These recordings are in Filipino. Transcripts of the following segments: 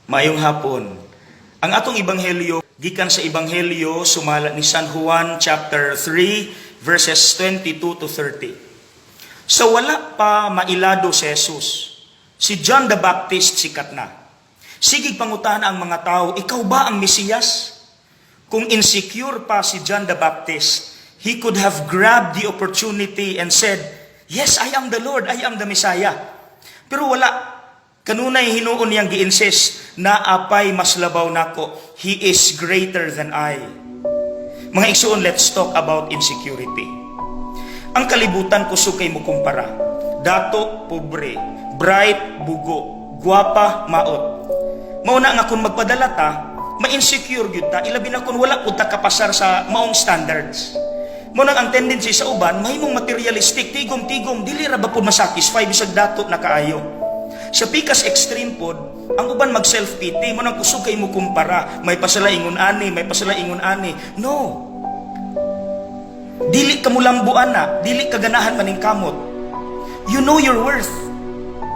Maayong hapon. Ang atong ebanghelyo gikan sa ebanghelyo sumala ni San Juan chapter 3 verses 22 to 30. Sa wala pa mailado si Jesus, si John the Baptist sikat na. Sigig pangutana ang mga tao, ikaw ba ang Mesiyas? Kung insecure pa si John the Baptist, he could have grabbed the opportunity and said, "Yes, I am the Lord, I am the Messiah." Pero wala. Kanunay hinuon niyang gi-insist na apay mas labaw nako. He is greater than I. Mga igsuon, let's talk about insecurity. Ang kalibutan kusog kay mo kumpara. Dato, pobre, bright, bugo, guwapa, maot. Mauna nga kung magpadala ta, ma-insecure gyud ta, ilabi na kung wala pud ta kapasar sa maong standards. Mauna ang tendency sa uban, mahimong materialistic, tigom-tigom, dili ra ba pud masatisfy bisag dato na kaayo. Sa pikas extreme pod, ang uban mag self-pity, mo nang kusog kay mo kumpara, may pasalaingon ani, may pasalaingon ani. No. Dili ka mulambuan na, dili ka ganahan maning kamot. You know your worth.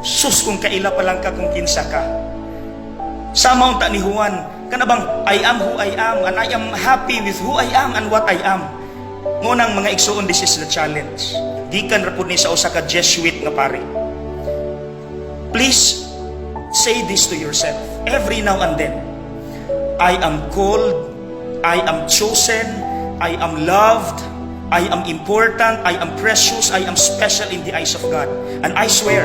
Sus kung kaila pa lang ka kung kinsa ka. Sama unta ni Juan, kanabang I am who I am and I am happy with who I am and what I am. Mo nang mga igsuon, this is the challenge. Gikan ra pud ni sa usa ka Jesuit nga pare. Please say this to yourself every now and then. I am called, I am chosen, I am loved, I am important, I am precious, I am special in the eyes of God. And I swear,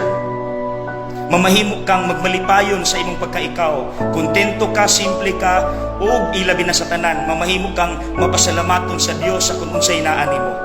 mamahimo kang magmalipayon sa imong pagkaikaw. Kontento ka, simple ka, o ilabi na sa tanan. Mamahimo kang mapasalamaton sa Dios sa kung unsay naa nimo.